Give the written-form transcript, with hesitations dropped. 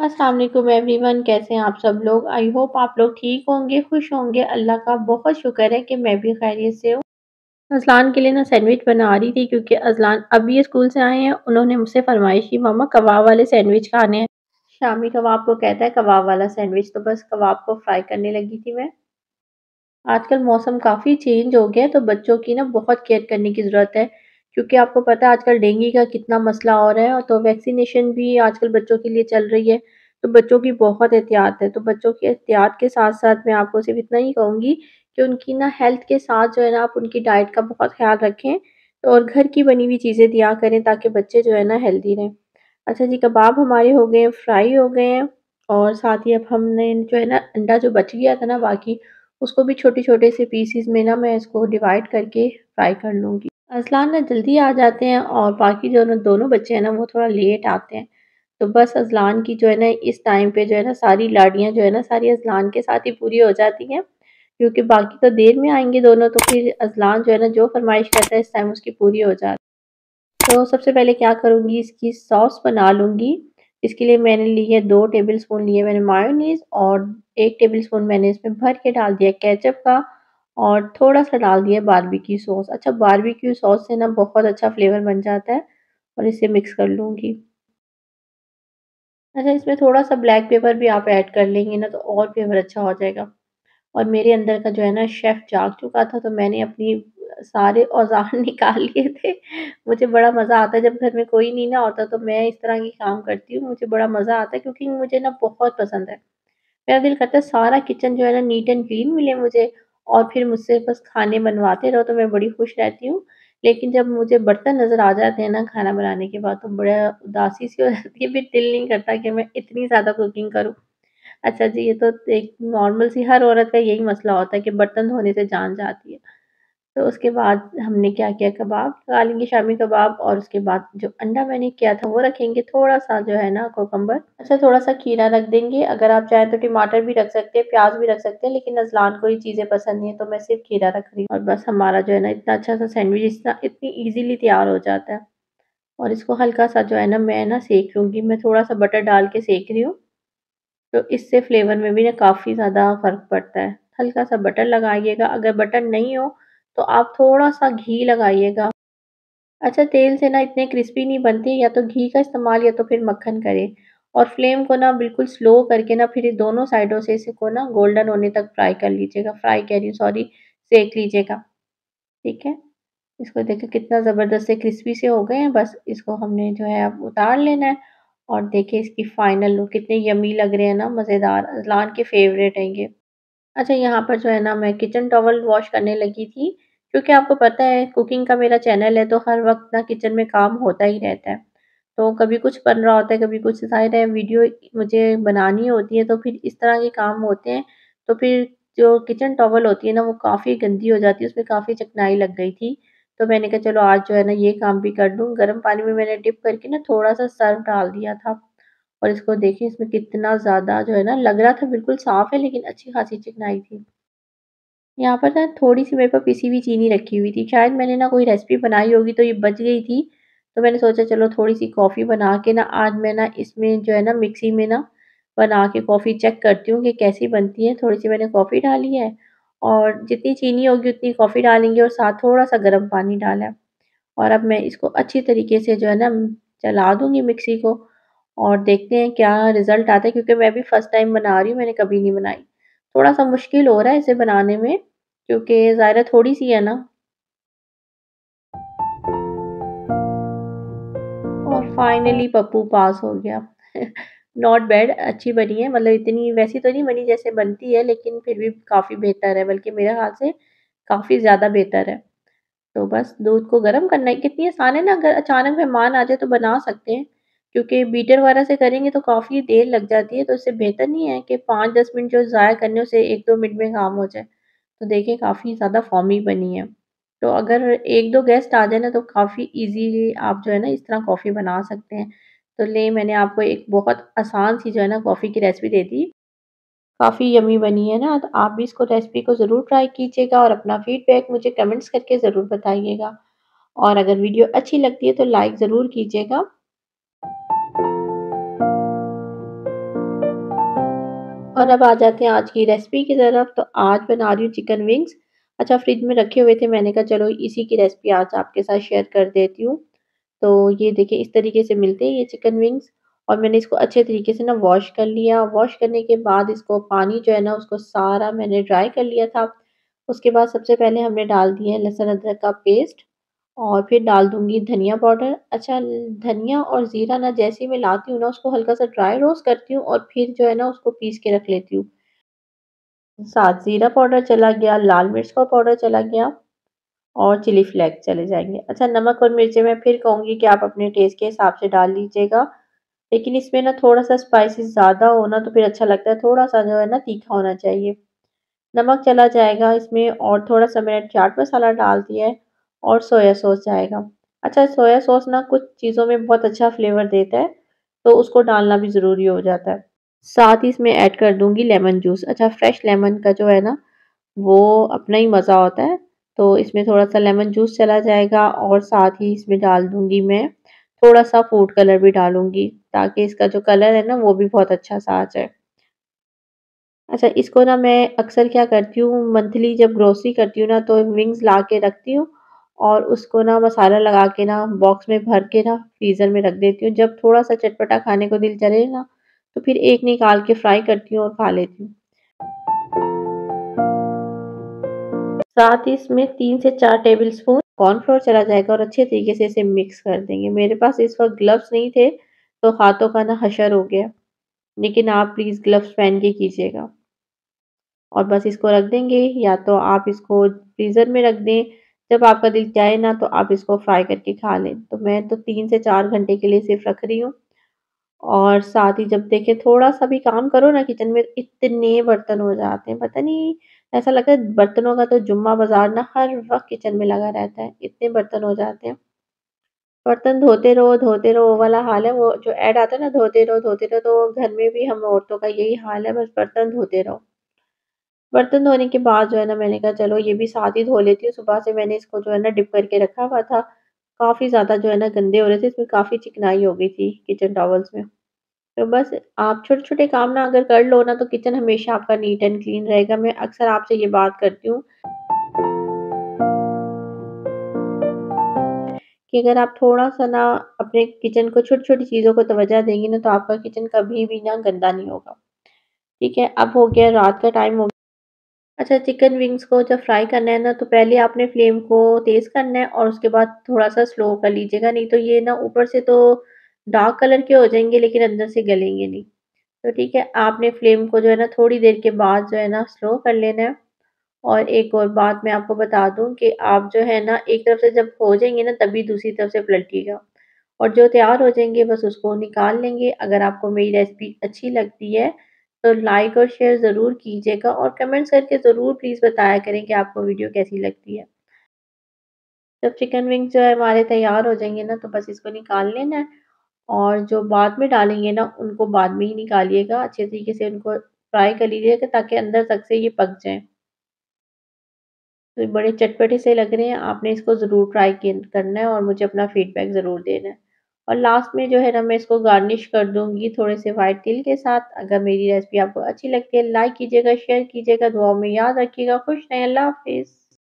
अस्सलाम वालेकुम एवरीवन, कैसे हैं आप सब लोग। आई होप आप लोग ठीक होंगे, खुश होंगे। अल्लाह का बहुत शुक्र है कि मैं भी खैरियत से हूँ। अज़लान के लिए ना सैंडविच बना रही थी क्योंकि अज़लान अभी स्कूल से आए हैं। उन्होंने मुझसे फ़रमाइश की मम्मा कबाब वाले सैंडविच खाने हैं। शामी कबाब को कहता है कबाब वाला सैंडविच, तो बस कबाब को फ्राई करने लगी थी मैं। आजकल मौसम काफ़ी चेंज हो गया है, तो बच्चों की ना बहुत केयर करने की ज़रूरत है, क्योंकि आपको पता है आजकल डेंगू का कितना मसला हो रहा है, और तो वैक्सीनेशन भी आजकल बच्चों के लिए चल रही है, तो बच्चों की बहुत एहतियात है। तो बच्चों की एहतियात के साथ-साथ मैं आपको सिर्फ़ इतना ही कहूँगी कि उनकी ना हेल्थ के साथ जो है ना आप उनकी डाइट का बहुत ख़्याल रखें, और घर की बनी हुई चीज़ें दिया करें ताकि बच्चे जो है ना हेल्दी रहें। अच्छा जी, कबाब हमारे हो गए हैं, फ्राई हो गए हैं, और साथ ही अब हमने जो है ना अंडा जो बच गया था ना बाकी, उसको भी छोटे-छोटे से पीसेज़ में ना मैं इसको डिवाइड करके फ्राई कर लूँगी। अज़लान ना जल्दी आ जाते हैं और बाकी जो ना दोनों बच्चे हैं ना वो थोड़ा लेट आते हैं। तो बस अज़लान की जो है ना इस टाइम पे जो है ना सारी लाडियाँ जो है ना सारी अज़लान के साथ ही पूरी हो जाती हैं। क्योंकि बाकी तो देर में आएँगे दोनों, तो फिर अज़लान जो है ना जो फ़रमाइश करता है इस टाइम उसकी पूरी हो जाती है। तो सबसे पहले क्या करूँगी, इसकी सॉस बना लूँगी। इसके लिए मैंने ली है 2 टेबलस्पून लिए मैंने मायोनीज़, और 1 टेबलस्पून मैंने इसमें भर के डाल दिया केचअप का, और थोड़ा-सा डाल दिया बारबेक्यू सॉस। अच्छा, बारबेक्यू सॉस से ना बहुत अच्छा फ्लेवर बन जाता है, और इसे मिक्स कर लूँगी। अच्छा, इसमें थोड़ा-सा ब्लैक पेपर भी आप ऐड कर लेंगे ना तो और फ्लेवर अच्छा हो जाएगा। और मेरे अंदर का जो है ना शेफ़ जाग चुका था, तो मैंने अपनी सारे औज़ार निकाल लिए थे। मुझे बड़ा मज़ा आता है जब घर में कोई नहीं ना होता, तो मैं इस तरह के काम करती हूँ। मुझे बड़ा मज़ा आता है, क्योंकि मुझे ना बहुत पसंद है। मेरा दिल करता है सारा किचन जो है ना नीट एंड क्लीन मिले मुझे, और फिर मुझसे बस खाने बनवाते रहो, तो मैं बड़ी खुश रहती हूँ। लेकिन जब मुझे बर्तन नज़र आ जाते हैं ना खाना बनाने के बाद, तो बड़ा उदासी सी हो जाती है, फिर दिल नहीं करता कि मैं इतनी ज़्यादा कुकिंग करूँ। अच्छा जी, ये तो एक नॉर्मल सी हर औरत का यही मसला होता है कि बर्तन धोने से जान जाती है। तो उसके बाद हमने क्या किया, कबाब लगा लेंगे, शामी कबाब, और उसके बाद जो अंडा मैंने किया था वो रखेंगे, थोड़ा-सा जो है ना कोकम्बर, अच्छा थोड़ा-सा खीरा रख देंगे। अगर आप चाहें तो टमाटर भी रख सकते हैं, प्याज़ भी रख सकते हैं, लेकिन अज़लान को ये चीज़ें पसंद नहीं है, तो मैं सिर्फ़ खीरा रख रही हूँ। और बस हमारा जो है ना इतना अच्छा-सा सैंडविच इतनी ईज़िली तैयार हो जाता है। और इसको हल्का-सा जो है ना मैं ना सेंक लूँगी, मैं थोड़ा-सा बटर डाल के सेंक रही हूँ। तो इससे फ्लेवर में भी ना काफ़ी ज़्यादा फ़र्क पड़ता है। हल्का-सा बटर लगाइएगा, अगर बटर नहीं हो तो आप थोड़ा-सा घी लगाइएगा। अच्छा, तेल से ना इतने क्रिस्पी नहीं बनते, या तो घी का इस्तेमाल या तो फिर मक्खन करें। और फ्लेम को ना बिल्कुल स्लो करके ना फिर दोनों साइडों से इसको ना गोल्डन होने तक फ्राई कर लीजिएगा, फ्राई कह रही हूँ सॉरी, सेंक लीजिएगा, ठीक है? इसको देखिए कितना ज़बरदस्त से क्रिस्पी से हो गए हैं, बस इसको हमने जो है अब उतार लेना है। और देखिए इसकी फाइनल लुक कितने यम्मी लग रहे हैं ना, मज़ेदार, अज़लान के फ़ेवरेट हैं ये। अच्छा, यहाँ पर जो है ना मैं किचन टॉवल वॉश करने लगी थी, क्योंकि आपको पता है कुकिंग का मेरा चैनल है, तो हर वक़्त ना किचन में काम होता ही रहता है। तो कभी कुछ बन रहा होता है, कभी कुछ, ज़ाहिर है वीडियो मुझे बनानी होती है, तो फिर इस तरह के काम होते हैं। तो फिर जो किचन टॉवल होती है ना वो काफ़ी गंदी हो जाती है, उसमें काफ़ी चिकनाई लग गई थी। तो मैंने कहा चलो आज जो है ना ये काम भी कर लूँ। गर्म पानी में मैंने डिप करके ना थोड़ा-सा सर्फ़ डाल दिया था। और इसको देखिए इसमें कितना ज़्यादा जो है ना लग रहा था बिल्कुल साफ़ है, लेकिन अच्छी खासी चिकनाई थी। यहाँ पर ना थोड़ी-सी मेरे पास पिसी हुई चीनी रखी हुई थी। शायद मैंने ना कोई रेसिपी बनाई होगी तो ये बच गई थी। तो मैंने सोचा चलो थोड़ी-सी कॉफ़ी बना के ना आज मैं ना इसमें जो है ना मिक्सी में ना बना के कॉफ़ी चेक करती हूँ कि कैसी बनती है। थोड़ी-सी मैंने कॉफ़ी डाली है, और जितनी चीनी होगी उतनी कॉफ़ी डालेंगे, और साथ थोड़ा-सा गर्म पानी डाला है। और अब मैं इसको अच्छी तरीके से जो है ना चला दूँगी मिक्सी को, और देखते हैं क्या रिज़ल्ट आता है, क्योंकि मैं भी फर्स्ट टाइम बना रही हूँ, मैंने कभी नहीं बनाई। थोड़ा-सा मुश्किल हो रहा है इसे बनाने में, क्योंकि ज़ाहिर है थोड़ी-सी है ना। और फाइनली पप्पू पास हो गया। नॉट बैड, अच्छी बनी है, मतलब इतनी वैसी तो नहीं बनी जैसे बनती है, लेकिन फिर भी काफ़ी बेहतर है, बल्कि मेरे ख़्याल से काफ़ी ज़्यादा बेहतर है। तो बस दूध को गर्म करना है, कितनी आसान है ना, अगर अचानक मेहमान आ जाए तो बना सकते हैं, क्योंकि बीटर वगैरह से करेंगे तो काफ़ी देर लग जाती है, तो इससे बेहतर नहीं है कि 5-10 मिनट जो ज़ाया करने उसे 1-2 मिनट में काम हो जाए। तो देखिए काफ़ी ज़्यादा फ़ॉर्मी बनी है। तो अगर 1-2 गेस्ट आ जाए ना तो काफ़ी ईज़िली आप जो है ना इस तरह कॉफ़ी बना सकते हैं। तो मैंने आपको एक बहुत आसान सी जो है ना कॉफ़ी की रेसिपी दे दी। काफ़ी यम्मी बनी है ना, तो आप भी इसको रेसिपी को ज़रूर ट्राई कीजिएगा, और अपना फीडबैक मुझे कमेंट्स करके ज़रूर बताइएगा। और अगर वीडियो अच्छी लगती है तो लाइक ज़रूर कीजिएगा। और अब आ जाते हैं आज की रेसिपी की तरफ। तो आज बना रही हूँ चिकन विंग्स। अच्छा, फ्रिज में रखे हुए थे, मैंने कहा चलो इसी की रेसिपी आज आपके साथ शेयर कर देती हूँ। तो ये देखिए इस तरीके से मिलते हैं ये चिकन विंग्स। और मैंने इसको अच्छे तरीके से ना वॉश कर लिया। वॉश करने के बाद इसको पानी जो है ना उसको सारा मैंने ड्राई कर लिया था। उसके बाद सबसे पहले हमने डाल दिया है लहसुन अदरक का पेस्ट, और फिर डाल दूँगी धनिया पाउडर। अच्छा, धनिया और ज़ीरा ना जैसे ही मैं लाती हूँ ना उसको हल्का-सा ड्राई रोस्ट करती हूँ और फिर जो है ना उसको पीस के रख लेती हूँ। साथ ज़ीरा पाउडर चला गया, लाल मिर्च का पाउडर चला गया और चिली फ्लेक्स चले जाएँगे। अच्छा, नमक और मिर्चें मैं फिर कहूँगी कि आप अपने टेस्ट के हिसाब से डाल लीजिएगा। लेकिन इसमें ना थोड़ा-सा स्पाइसेस ज़्यादा हो ना तो फिर अच्छा लगता है, थोड़ा-सा जो है ना तीखा होना चाहिए। नमक चला जाएगा इसमें और थोड़ा-सा मैंने चाट मसाला डाल दिया है और सोया सॉस जाएगा। अच्छा, सोया सॉस ना कुछ चीज़ों में बहुत अच्छा फ्लेवर देता है, तो उसको डालना भी ज़रूरी हो जाता है। साथ ही इसमें ऐड कर दूँगी लेमन जूस। अच्छा, फ्रेश लेमन का जो है ना वो अपना ही मज़ा होता है। तो इसमें थोड़ा-सा लेमन जूस चला जाएगा और साथ ही इसमें डाल दूँगी मैं थोड़ा-सा फूड कलर भी डालूँगी, ताकि इसका जो कलर है ना वो भी बहुत अच्छा-सा आ जाए। अच्छा, इसको ना मैं अक्सर क्या करती हूँ, मंथली जब ग्रोसरी करती हूँ ना तो विंग्स ला के रखती हूँ और उसको ना मसाला लगा के ना बॉक्स में भर के ना फ्रीज़र में रख देती हूँ। जब थोड़ा-सा चटपटा खाने को दिल करे ना तो फिर एक निकाल के फ्राई करती हूँ और खा लेती हूँ। साथ ही इसमें 3 से 4 टेबलस्पून कॉर्नफ्लोर चला जाएगा और अच्छे तरीके से इसे मिक्स कर देंगे। मेरे पास इस वक़्त ग्लव्स नहीं थे, तो हाथों का ना हशर हो गया, लेकिन आप प्लीज़ ग्लव्स पहन के कीजिएगा। और बस इसको रख देंगे, या तो आप इसको फ्रीज़र में रख दें, जब आपका दिल चाहे ना तो आप इसको फ्राई करके खा लें। तो मैं तो 3 से 4 घंटे के लिए सिर्फ़ रख रही हूँ। और साथ ही जब देखें थोड़ा-सा भी काम करो ना किचन में, इतने बर्तन हो जाते हैं, पता नहीं ऐसा लगता है बर्तनों का तो जुम्मा बाज़ार ना हर वक़्त किचन में लगा रहता है, इतने बर्तन हो जाते हैं। बर्तन धोते रहो वो वाला हाल है, वो जो ऐड आता है ना धोते रहो, तो घर में भी हम औरतों का यही हाल है, बस बर्तन धोते रहो। बर्तन धोने के बाद जो है ना मैंने कहा चलो ये भी साथ ही धो लेती हूँ। सुबह से मैंने इसको जो है ना डिप करके रखा हुआ था। काफ़ी ज़्यादा जो है ना गंदे हो रहे थे, इसमें काफ़ी चिकनाई हो गई थी किचन टॉवल्स में। तो बस आप छोटे-छोटे काम ना अगर कर लो ना तो किचन हमेशा आपका नीट एंड क्लीन रहेगा। मैं अक्सर आपसे ये बात करती हूँ कि अगर आप थोड़ा-सा ना अपने किचन को छोटी-छोटी चीज़ों को तवज्जो देंगी ना तो आपका किचन कभी भी ना गंदा नहीं होगा। ठीक है? अब हो गया रात का टाइम हो। अच्छा, चिकन विंग्स को जब फ्राई करना है ना तो पहले आपने फ्लेम को तेज़ करना है और उसके बाद थोड़ा-सा स्लो कर लीजिएगा, नहीं तो ये ना ऊपर से तो डार्क कलर के हो जाएँगे लेकिन अंदर से गलेंगे नहीं। तो ठीक है, आपने फ्लेम को जो है ना थोड़ी देर के बाद जो है ना स्लो कर लेना है। और एक और बात मैं आपको बता दूँ कि आप जो है ना एक तरफ से जब हो जाएँगे ना तभी दूसरी तरफ से पलटिएगा और जो तैयार हो जाएँगे बस उसको निकाल लेंगे। अगर आपको मेरी रेसिपी अच्छी लगती है तो लाइक और शेयर ज़रूर कीजिएगा और कमेंट्स करके ज़रूर प्लीज़ बताया करें कि आपको वीडियो कैसी लगती है। जब चिकन विंग्स जो है हमारे तैयार हो जाएँगे ना तो बस इसको निकाल लेना है और जो बाद में डालेंगे ना उनको बाद में ही निकालिएगा। अच्छे तरीके से उनको फ्राई कर लीजिएगा ताकि अंदर तक से ये पक जाएँ। तो बड़े चटपटे से लग रहे हैं, आपने इसको ज़रूर ट्राई किन करना है और मुझे अपना फीडबैक ज़रूर देना है। और लास्ट में जो है ना मैं इसको गार्निश कर दूँगी थोड़े से व्हाइट तिल के साथ। अगर मेरी रेसिपी आपको अच्छी लगती है लाइक कीजिएगा, शेयर कीजिएगा, दुआओं में याद रखिएगा। खुश रहें, अल्लाह हाफ़िज़।